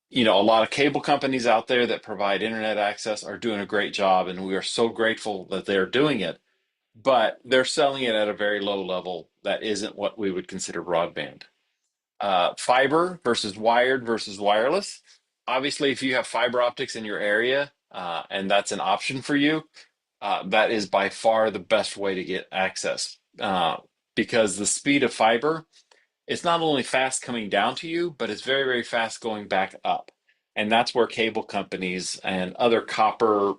you know, a lot of cable companies out there that provide internet access are doing a great job, and we are so grateful that they're doing it, but they're selling it at a very low level that isn't what we would consider broadband. Fiber versus wired versus wireless. Obviously, if you have fiber optics in your area and that's an option for you, that is by far the best way to get access because the speed of fiber, it's not only fast coming down to you, but it's very, very fast going back up. And that's where cable companies and other copper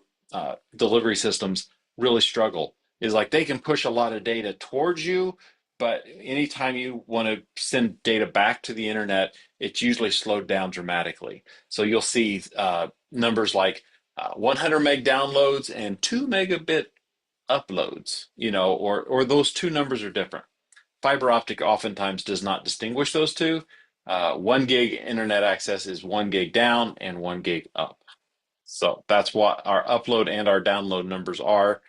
delivery systems really struggle. Is like they can push a lot of data towards you, but anytime you want to send data back to the internet, it's usually slowed down dramatically. So you'll see numbers like 100 meg downloads and 2 megabit uploads, you know, or those two numbers are different. Fiber optic oftentimes does not distinguish those two. 1 gig internet access is 1 gig down and 1 gig up. So that's what our upload and our download numbers are.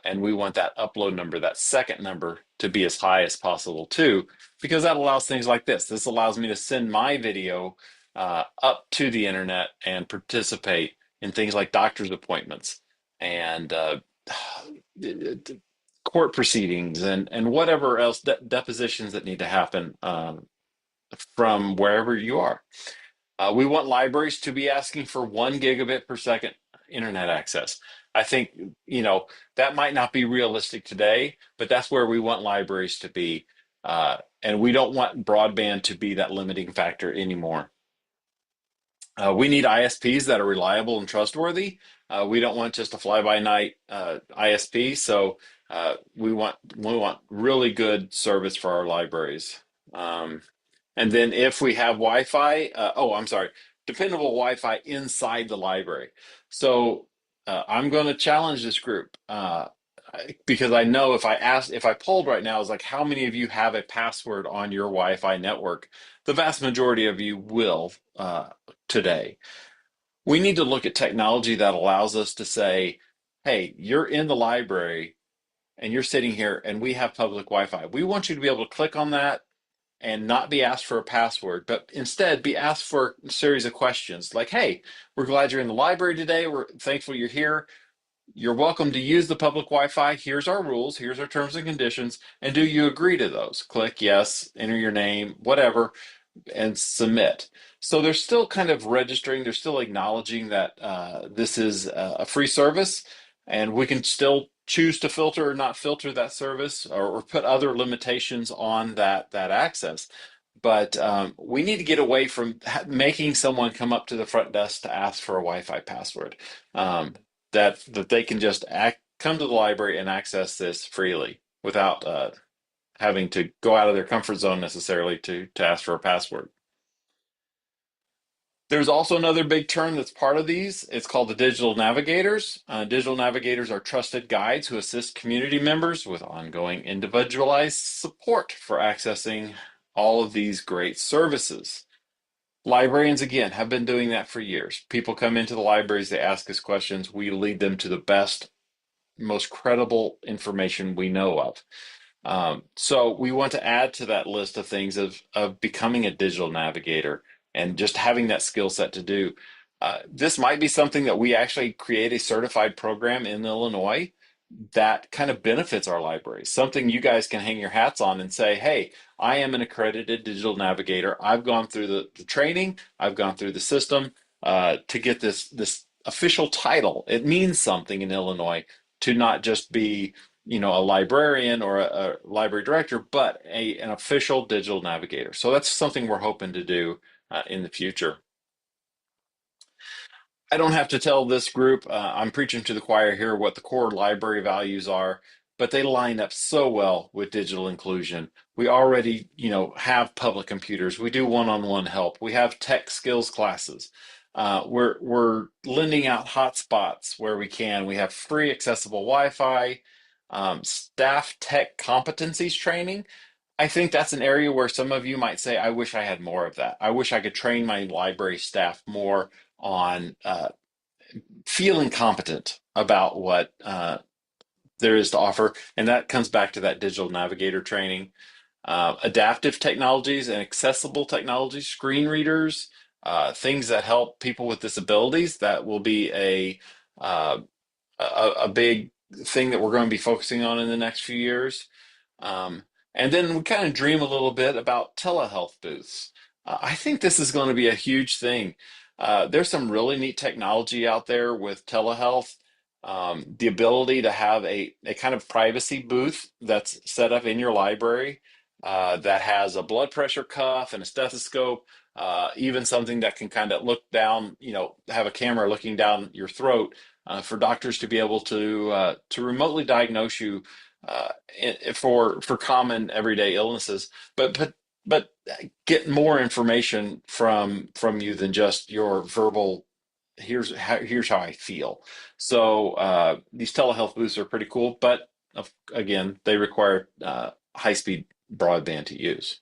And we want that upload number, that second number, to be as high as possible too, because that allows things like this. This allows me to send my video up to the internet and participate in things like doctor's appointments and court proceedings and whatever else, depositions that need to happen from wherever you are. We want libraries to be asking for 1 gigabit per second internet access. I think, you know, that might not be realistic today, but that's where we want libraries to be. And we don't want broadband to be that limiting factor anymore. We need ISPs that are reliable and trustworthy. We don't want just a fly-by-night ISP. So we want really good service for our libraries. And then if we have Wi-Fi, dependable Wi-Fi inside the library. So I'm going to challenge this group because I know if I polled right now, is like, how many of you have a password on your Wi-Fi network? The vast majority of you will today. We need to look at technology that allows us to say, hey, you're in the library and you're sitting here and we have public Wi-Fi. We want you to be able to click on that and not be asked for a password, but instead be asked for a series of questions like, hey, we're glad you're in the library today. We're thankful you're here. You're welcome to use the public Wi-Fi. Here's our rules. Here's our terms and conditions. And do you agree to those? Click yes, enter your name, whatever, and submit. So they're still kind of registering. They're still acknowledging that this is a free service, and we can still choose to filter or not filter that service or put other limitations on that access. But we need to get away from making someone come up to the front desk to ask for a Wi-Fi password. That they can just come to the library and access this freely without having to go out of their comfort zone necessarily to ask for a password. There's also another big term that's part of these. It's called the digital navigators. Digital navigators are trusted guides who assist community members with ongoing individualized support for accessing all of these great services. Librarians, again, have been doing that for years. People come into the libraries, they ask us questions. We lead them to the best, most credible information we know of. So we want to add to that list of things of becoming a digital navigator and just having that skill set to do. This might be something that we actually create a certified program in Illinois that kind of benefits our library. Something you guys can hang your hats on and say, hey, I am an accredited digital navigator. I've gone through the training, I've gone through the system to get this official title. It means something in Illinois to not just be, you know, a librarian or a library director, but an official digital navigator. So that's something we're hoping to do in the future. I don't have to tell this group, I'm preaching to the choir here, what the core library values are, but they line up so well with digital inclusion. We already, you know, have public computers. We do one-on-one help. We have tech skills classes. We're lending out hotspots where we can. We have free accessible Wi-Fi, staff tech competencies training. I think that's an area where some of you might say, I wish I had more of that. I wish I could train my library staff more on feeling competent about what there is to offer. And that comes back to that digital navigator training. Adaptive technologies and accessible technologies, screen readers, things that help people with disabilities. That will be a big thing that we're going to be focusing on in the next few years. And then we kind of dream a little bit about telehealth booths. I think this is going to be a huge thing. There's some really neat technology out there with telehealth. The ability to have a kind of privacy booth that's set up in your library that has a blood pressure cuff and a stethoscope, even something that can kind of look down, you know, have a camera looking down your throat for doctors to be able to remotely diagnose you for common everyday illnesses, but get more information from you than just your verbal. Here's how I feel. So these telehealth booths are pretty cool, but again, they require high-speed broadband to use.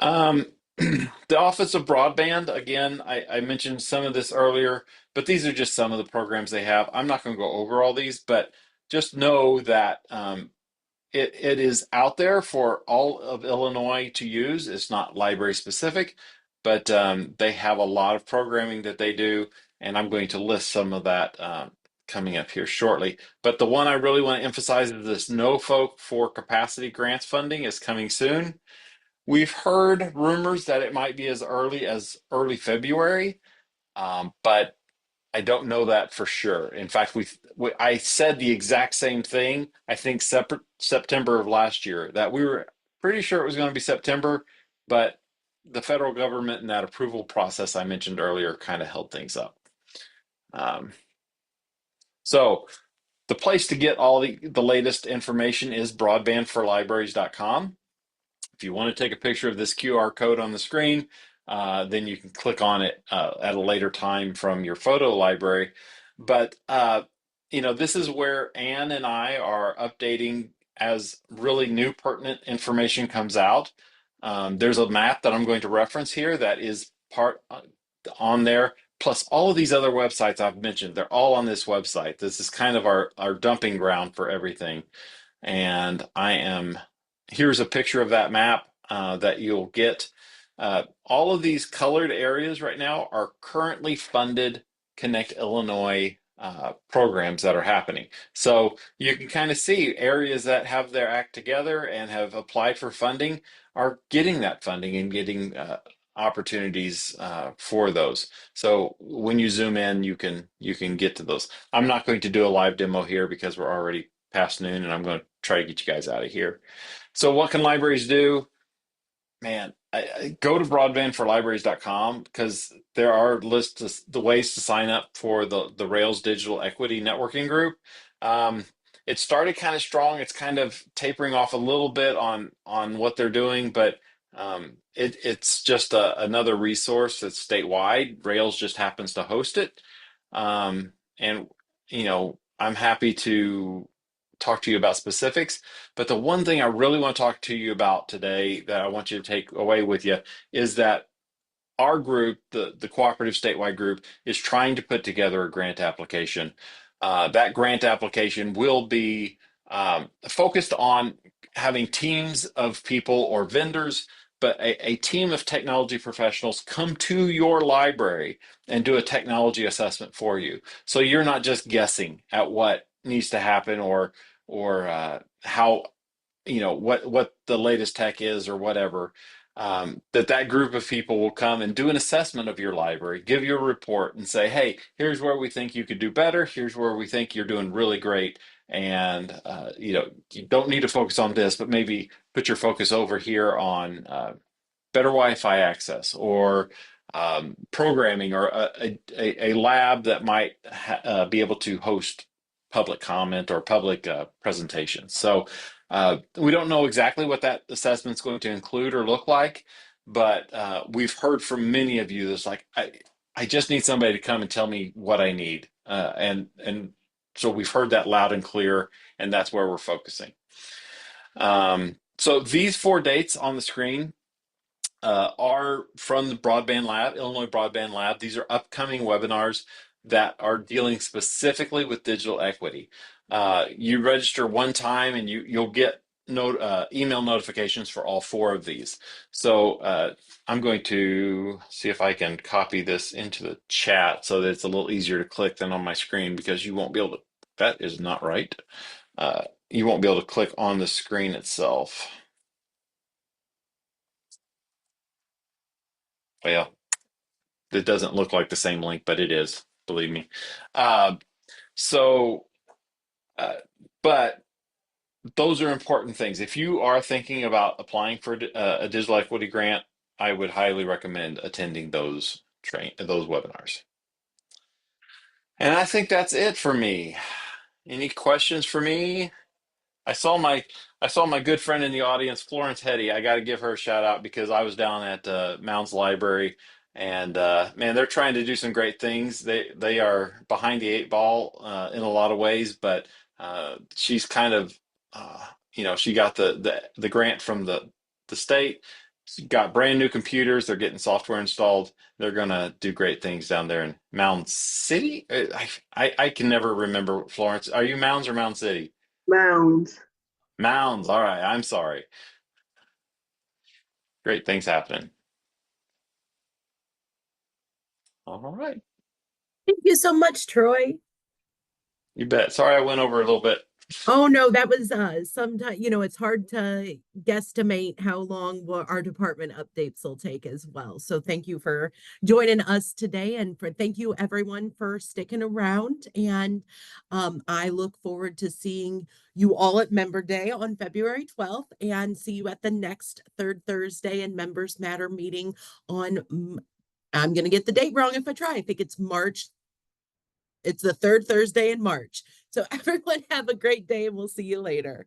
The Office of Broadband, again, I mentioned some of this earlier, but these are just some of the programs they have. I'm not going to go over all these, but just know that it is out there for all of Illinois to use. It's not library specific, but they have a lot of programming that they do, and I'm going to list some of that coming up here shortly. But the one I really want to emphasize is this NoFoc for capacity grants funding is coming soon. We've heard rumors that it might be as early February, but I don't know that for sure. In fact, I said the exact same thing, I think September of last year, that we were pretty sure it was going to be September, but the federal government and that approval process I mentioned earlier kind of held things up. So the place to get all the latest information is broadbandforlibraries.com. If you want to take a picture of this QR code on the screen, then you can click on it at a later time from your photo library. But, you know, this is where Anne and I are updating as really new pertinent information comes out. There's a map that I'm going to reference here that is part on there, plus all of these other websites I've mentioned. They're all on this website. This is kind of our dumping ground for everything. And here's a picture of that map that you'll get. All of these colored areas right now are currently funded Connect Illinois programs that are happening. So you can kind of see areas that have their act together and have applied for funding are getting that funding and getting opportunities for those. So when you zoom in, you can get to those. I'm not going to do a live demo here because we're already past noon and I'm going to try to get you guys out of here. So what can libraries do? Man, I go to broadbandforlibraries.com because there are lists of the ways to sign up for the Rails Digital Equity Networking Group. It started kind of strong. It's kind of tapering off a little bit on what they're doing, but it's just another resource that's statewide. Rails just happens to host it. And, you know, I'm happy to talk to you about specifics, but the one thing I really want to talk to you about today that I want you to take away with you is that our group, the cooperative statewide group, is trying to put together a grant application. That grant application will be focused on having teams of people or vendors, but a team of technology professionals come to your library and do a technology assessment for you. So you're not just guessing at what needs to happen, or how, what the latest tech is or whatever, that group of people will come and do an assessment of your library, give you a report and say, hey, here's where we think you could do better. Here's where we think you're doing really great. And, you don't need to focus on this, but maybe put your focus over here on better Wi-Fi access, or programming, or a lab that might be able to host public comment or public presentations. So we don't know exactly what that assessment's going to include or look like, but we've heard from many of you that's like, I just need somebody to come and tell me what I need. And so we've heard that loud and clear, and that's where we're focusing. So these 4 dates on the screen are from the Broadband Lab, Illinois Broadband Lab. These are upcoming webinars that are dealing specifically with digital equity. You register one time and you'll get email notifications for all 4 of these. So I'm going to see if I can copy this into the chat so that it's a little easier to click than on my screen, because you won't be able to, that is not right. You won't be able to click on the screen itself. Well, it doesn't look like the same link, but it is, believe me. But those are important things. If you are thinking about applying for a digital equity grant, I would highly recommend attending those webinars. And I think that's it for me. Any questions for me? I saw my good friend in the audience, Florence Hetty. I got to give her a shout out, because I was down at Mounds Library, and man, they're trying to do some great things. They are behind the 8 ball in a lot of ways, but she's kind of she got the grant from the state. She got brand new computers. They're getting software installed. They're gonna do great things down there in Mound City. I can never remember. Florence, are you Mounds or Mound City? Mounds. Mounds. All right. I'm sorry. Great things happening. All right. Thank you so much, Troy. You bet. Sorry I went over a little bit. Oh no, that was sometimes, it's hard to guesstimate how long our department updates will take as well. So thank you for joining us today, and thank you everyone for sticking around. And I look forward to seeing you all at Member Day on February 12th, and see you at the next 3rd Thursday in Members Matter meeting on, I'm going to get the date wrong if I try. I think it's March. It's the 3rd Thursday in March. So everyone have a great day, and we'll see you later.